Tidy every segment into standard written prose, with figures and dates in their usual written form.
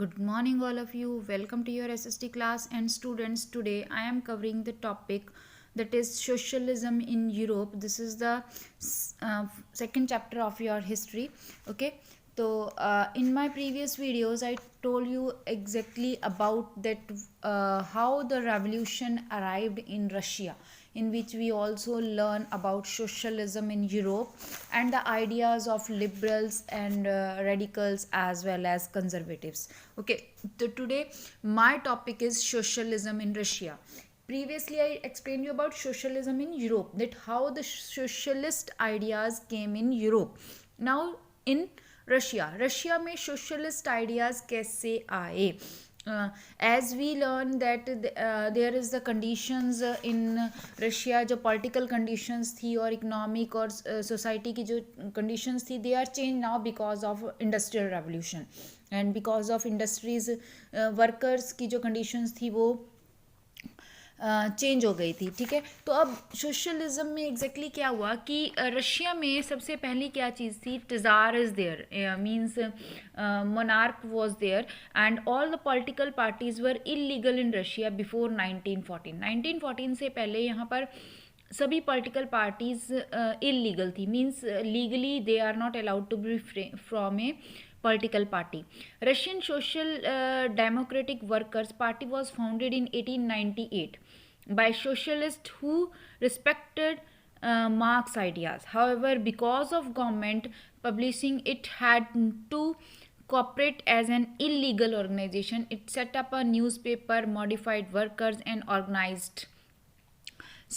Good morning, all of you. Welcome to your SST class. And students, today I am covering the topic that is socialism in Europe. This is the second chapter of your history. Okay, so in my previous videos, I told you exactly about that how the revolution arrived in Russia, in which we also learn about socialism in Europe and the ideas of liberals and radicals as well as conservatives. Okay, so today my topic is socialism in Russia. Previously I explained you about socialism in Europe, that how the socialist ideas came in Europe. Now in Russia में socialist ideas कैसे आए. As we learn that there is the conditions in Russia, जो political conditions थी और economic और society की जो conditions थी, they are change now because of industrial revolution and because of industries. Workers की जो कंडीशंस थी वो चेंज हो गई थी. ठीक है, तो अब सोशलिज्म में एग्जैक्टली क्या हुआ कि रशिया में सबसे पहली क्या चीज़ थी, tsar is there, means monarch was there and all the political parties were illegal in Russia before 1914. 1914 से पहले यहाँ पर सभी पॉलिटिकल पार्टीज़ इलीगल थी, means legally they are not allowed to be from a political party. Russian Social Democratic Workers Party was founded in 1898 by socialists who respected Marx ideas. However, because of government publishing, it had to cooperate as an illegal organization. It set up a newspaper, modified workers and organized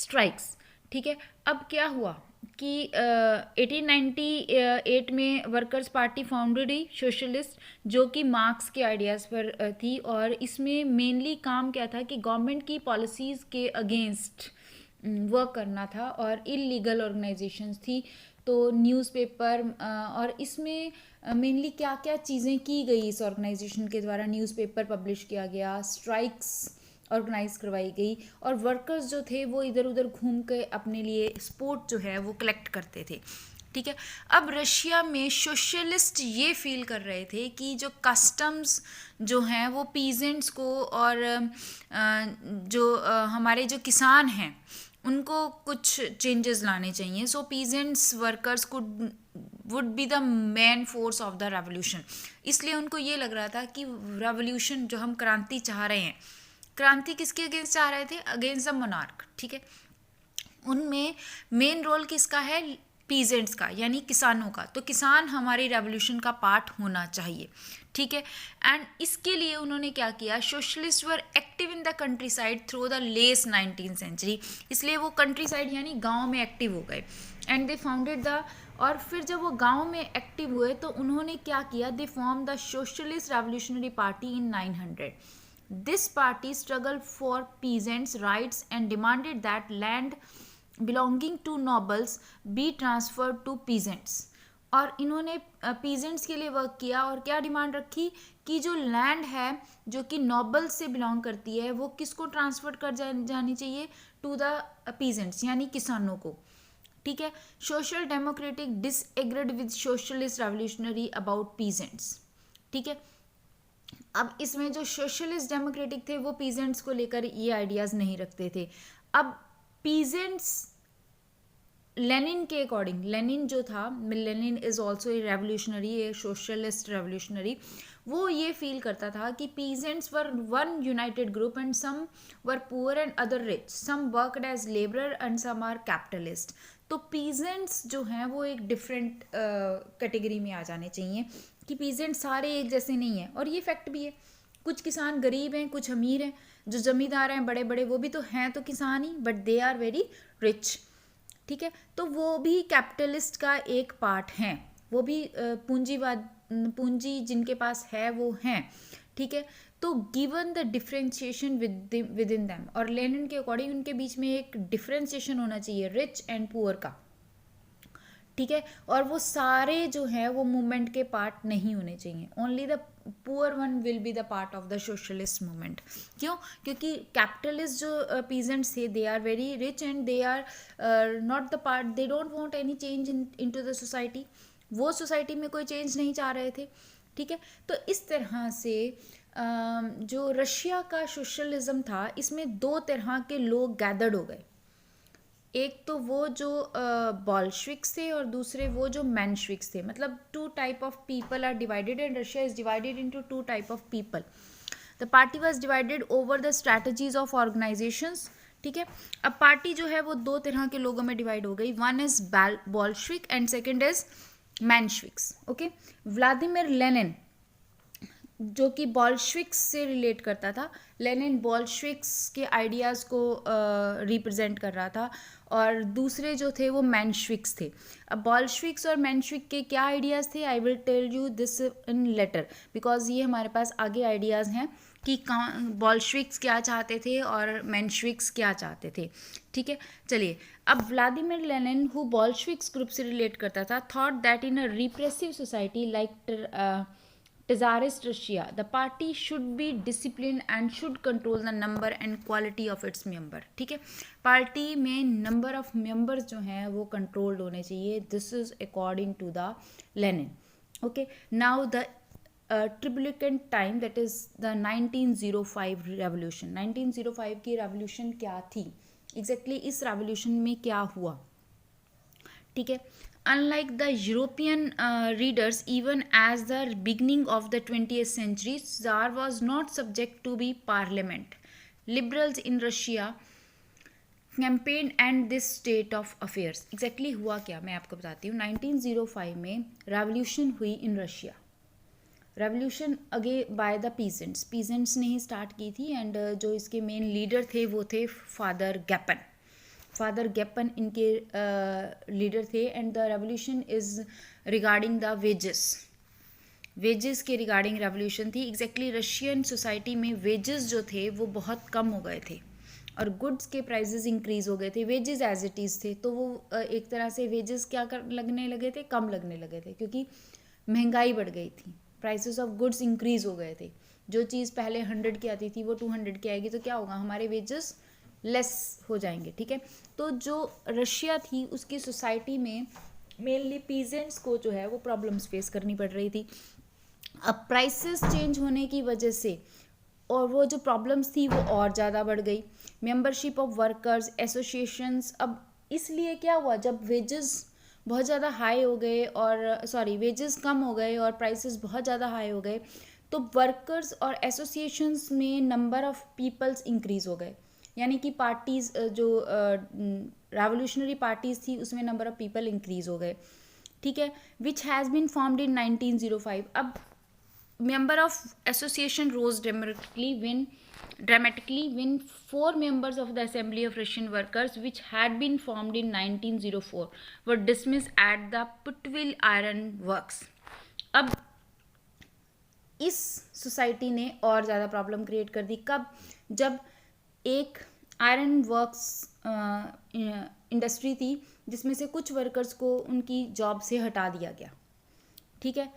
strikes. ठीक है, अब क्या हुआ कि 1898 में workers party founded हुई, socialist, जो कि मार्क्स के आइडियाज़ पर थी. और इसमें मेनली काम क्या था कि गवर्नमेंट की पॉलिसीज़ के अगेंस्ट वर्क करना था और इलीगल ऑर्गेनाइजेशंस थी. तो न्यूज़पेपर और इसमें मेनली क्या क्या चीज़ें की गई इस ऑर्गेनाइजेशन के द्वारा, न्यूज़पेपर पब्लिश किया गया, स्ट्राइक्स ऑर्गेनाइज करवाई गई और वर्कर्स जो थे वो इधर उधर घूम के अपने लिए सपोर्ट जो है वो कलेक्ट करते थे. ठीक है, अब रशिया में सोशलिस्ट ये फील कर रहे थे कि जो कस्टम्स जो हैं वो पीजेंट्स को और जो हमारे जो किसान हैं उनको कुछ चेंजेस लाने चाहिए. So peasants workers would be the main force of the revolution. इसलिए उनको ये लग रहा था कि रेवोल्यूशन जो हम क्रांति चाह रहे हैं, क्रांति किसके अगेंस्ट चाह रहे थे, अगेंस्ट द मोनार्क. ठीक है, उनमें मेन रोल किसका है, पीजेंट्स का, यानी किसानों का. तो किसान हमारी रेवोल्यूशन का पार्ट होना चाहिए. ठीक है, एंड इसके लिए उन्होंने क्या किया, socialist were active in the countryside through the less 19th century. इसलिए वो कंट्री साइड यानी गाँव में एक्टिव हो गए एंड दे फाउंडेड द. और फिर जब वो गांव में एक्टिव हुए तो उन्होंने क्या किया, they form the socialist revolutionary party in 900. This party struggled for peasants' rights and demanded that land belonging to nobles be transferred to peasants. और इन्होंने पीजेंट्स के लिए वर्क किया और क्या डिमांड रखी कि जो लैंड है जो कि नोबल से बिलोंग करती है वो किसको ट्रांसफर कर जानी चाहिए, टू द पीजेंट्स यानी किसानों को. ठीक है, social democratic disagreed with socialist revolutionary about peasants. ठीक है, अब इसमें जो सोशलिस्ट डेमोक्रेटिक थे वो पीजेंट्स को लेकर ये आइडियाज़ नहीं रखते थे. अब पीजेंट्स लेनिन के अकॉर्डिंग, लेनिन जो था, Lenin is also a revolutionary, a socialist revolutionary, वो ये फील करता था कि peasants were one united group and some were poor and other rich, some worked as labourer and some are capitalist. तो peasants जो हैं वो एक डिफरेंट कैटेगरी में आ जाने चाहिए कि पीजेंट सारे एक जैसे नहीं हैं. और ये फैक्ट भी है, कुछ किसान गरीब हैं, कुछ अमीर हैं. जो जमींदार हैं बड़े बड़े वो भी तो हैं तो किसान ही, but they are very rich. ठीक है, तो वो भी कैपिटलिस्ट का एक पार्ट हैं, वो भी पूंजी जिनके पास है वो हैं. ठीक है, तो given the differentiation with in them, और लेनिन के अकॉर्डिंग उनके बीच में एक डिफ्रेंशिएशन होना चाहिए रिच एंड पुअर का. ठीक है, और वो सारे जो हैं वो मूवमेंट के पार्ट नहीं होने चाहिए. Only the poor one will be the part of the socialist movement. क्यों, क्योंकि कैपिटलिस्ट जो पीजेंट्स थे they are very rich and they are not the part, they don't want any change into the society. वो society में कोई change नहीं चाह रहे थे. ठीक है। तो इस तरह से जो रशिया का सोशलिज्म था, इसमें दो तरह के लोग गैदर्ड हो गए। एक तो वो जो बॉल्शविक्स थे और दूसरे वो जो मेंशविक्स थे। मतलब two type of people are divided and Russia is divided into two type of people. The party was divided over the strategies of organisations. ठीक है। अब पार्टी जो है वो दो तरह के लोगों में डिवाइड हो गई। One is Bolshevik and second is Mensheviks. Okay. Vladimir Lenin जो कि बॉल्शविक्स से रिलेट करता था, लेनिन बॉल्शविक्स के आइडियाज़ को रिप्रेजेंट कर रहा था, और दूसरे जो थे वो मेंशविक्स थे। अब बॉल्शविक्स और मेंशविक के क्या आइडियाज़ थे, I will tell you this in later, because ये हमारे पास आगे आइडियाज़ हैं कि बॉल्शविक्स क्या चाहते थे और मेंशविक्स क्या चाहते थे। ठीक है। चलिए, अब व्लादिमीर लेनिन हु बॉल्शविक्स ग्रुप से रिलेट करता था thought that in a repressive society like Tsarist Russia, the party should be disciplined and should control the number and quality of its member. ठीक है। पार्टी में नंबर ऑफ मेंबर्स जो हैं वो controlled होने चाहिए। This is according to the Lenin. Okay. Now the turbulent time, that is the 1905 revolution. 1905 की revolution क्या थी एग्जैक्टली इस रेवोल्यूशन में क्या हुआ? ठीक है। Unlike the European readers, even as the beginning of the 20th century, Tsar was not subject to be parliament. Liberals in Russia campaigned and this state of affairs. Exactly हुआ क्या मैं आपको बताती हूँ। 1905 में revolution हुई in Russia. रेवोल्यूशन अगे by the peasants ने ही स्टार्ट की थी, एंड जो इसके मेन लीडर थे वो थे फादर गैपन इनके लीडर थे। And the revolution is regarding the wages के रिगार्डिंग रेवोल्यूशन थी। एग्जैक्टली रशियन सोसाइटी में वेजेस जो थे वो बहुत कम हो गए थे और गुड्स के प्राइसेस इंक्रीज हो गए थे। वेजेस एज इट इज़ थे, तो वो एक तरह से वेजेस क्या लगने लगे थे, कम लगने लगे थे, क्योंकि महंगाई बढ़ गई थी। प्राइसेस ऑफ गुड्स इंक्रीज हो गए थे। जो चीज़ पहले 100 की आती थी वो 200 की आएगी, तो क्या होगा, हमारे वेजेस लेस हो जाएंगे। ठीक है। तो जो रशिया थी उसकी सोसाइटी में मेनली पीजेंट्स को जो है वो प्रॉब्लम्स फेस करनी पड़ रही थी। अब प्राइसेस चेंज होने की वजह से और वो जो प्रॉब्लम्स थी वो और ज़्यादा बढ़ गई। मेंबरशिप ऑफ वर्कर्स एसोसिएशंस, अब इसलिए क्या हुआ, जब वेजेस बहुत ज़्यादा हाई हो गए और वेजेस कम हो गए और प्राइसेस बहुत ज़्यादा हाई हो गए, तो वर्कर्स और एसोसिएशंस में नंबर ऑफ पीपल्स इंक्रीज हो गए। यानी कि पार्टीज़ जो रेवोल्यूशनरी पार्टीज़ थी उसमें नंबर ऑफ पीपल इंक्रीज हो गए। ठीक है। Which has been formed in 1905। अब member of association rose dramatically when 4 members of the Assembly of Russian Workers, which had been formed in 1904, were dismissed at the Putvil Iron Works. अब इस society ने और ज़्यादा problem create कर दी। कब? जब एक आयरन वर्क्स इंडस्ट्री थी जिसमें से कुछ वर्कर्स को उनकी जॉब से हटा दिया गया। ठीक है।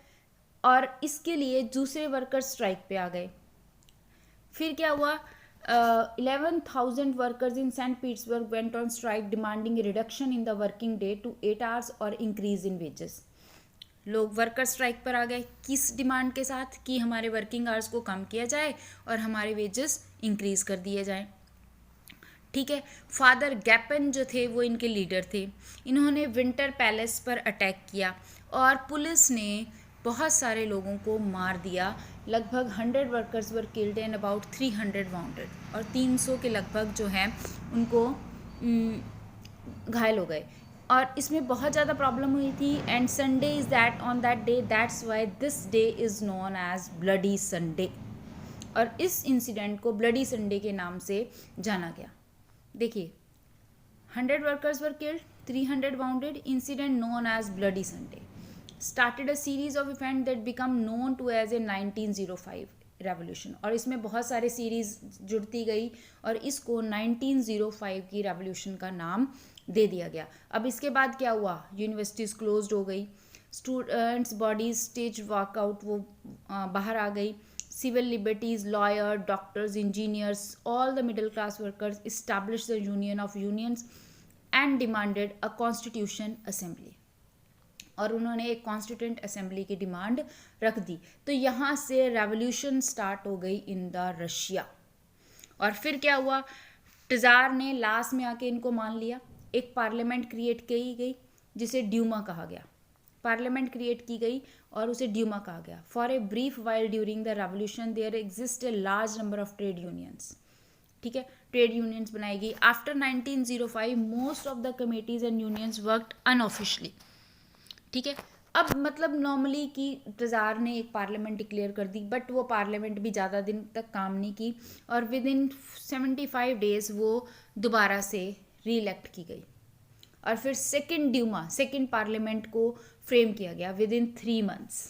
और इसके लिए दूसरे वर्कर्स स्ट्राइक पे आ गए। फिर क्या हुआ, 11,000 workers in Saint Petersburg went on strike demanding reduction in the working day to 8 hours और इंक्रीज इन वेजेस। लोग वर्कर स्ट्राइक पर आ गए किस डिमांड के साथ, कि हमारे वर्किंग आवर्स को कम किया जाए और हमारे वेजेस इंक्रीज कर दिए जाएं। ठीक है। फादर गैपन जो थे वो इनके लीडर थे। इन्होंने विंटर पैलेस पर अटैक किया और पुलिस ने बहुत सारे लोगों को मार दिया। लगभग 100 workers were killed and about 300 bounded, और 300 के लगभग जो हैं उनको घायल हो गए। और इसमें बहुत ज़्यादा प्रॉब्लम हुई थी। And Sunday is that on that day, that's why this day is known as Bloody Sunday, और इस इंसिडेंट को ब्लडी संडे के नाम से जाना गया। देखिए, 100 workers were killed, 300 wounded, incident known as Bloody Sunday started a series of events that become known to as a 1905 revolution। और इसमें बहुत सारे सीरीज जुड़ती गई और इसको 1905 की रेवोल्यूशन का नाम दे दिया गया। अब इसके बाद क्या हुआ, यूनिवर्सिटीज़ क्लोज्ड हो गई, स्टूडेंट्स बॉडीज स्टेज वॉकआउट वो बाहर आ गई, civil liberties, lawyer, doctors, engineers, all the middle class workers establish the union of unions and demanded a constitution assembly. और उन्होंने एक कॉन्स्टिट्यूंट असेंबली की डिमांड रख दी। तो यहाँ से रेवोल्यूशन स्टार्ट हो गई इन द रशिया। और फिर क्या हुआ, टेजार ने लास्ट में आके इनको मान लिया। एक पार्लियामेंट क्रिएट की गई जिसे ड्यूमा कहा गया। पार्लियामेंट क्रिएट की गई और उसे ड्यूमा कहा गया। For a brief while during the revolution there exist a large number of trade unions. ठीक है, ट्रेड यूनियंस बनाई गई। After 1905 most of the committees and unions worked unofficially. ठीक है, अब मतलब नॉर्मली कि तज़ार ने एक पार्लियामेंट डिक्लेयर कर दी, बट वो पार्लियामेंट भी ज़्यादा दिन तक काम नहीं की और विद इन 75 डेज़ वो दोबारा से री इलेक्ट की गई। और फिर सेकेंड ड्यूमा, सेकेंड पार्लियामेंट को फ्रेम किया गया विद इन 3 मंथ्स।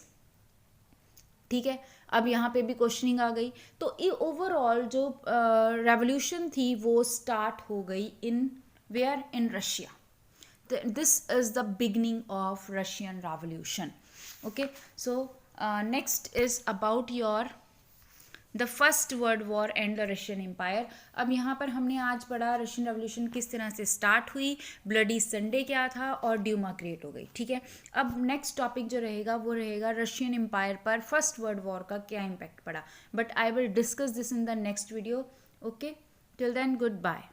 ठीक है, अब यहाँ पे भी क्वेश्चनिंग आ गई। तो ओवरऑल जो रेवोल्यूशन थी वो स्टार्ट हो गई in where, in Russia. This is the beginning of Russian Revolution. Okay, so next is about your the first world war and the Russian Empire. अब यहाँ पर हमने आज पढ़ा रशियन रेवोल्यूशन किस तरह से स्टार्ट हुई, ब्लडी संडे क्या था और ड्यूमा क्रिएट हो गई। ठीक है, अब नेक्स्ट टॉपिक जो रहेगा वो रहेगा रशियन एम्पायर पर फर्स्ट वर्ल्ड वॉर का क्या इम्पैक्ट पड़ा, but I will discuss this in the next video. Okay, till then good bye.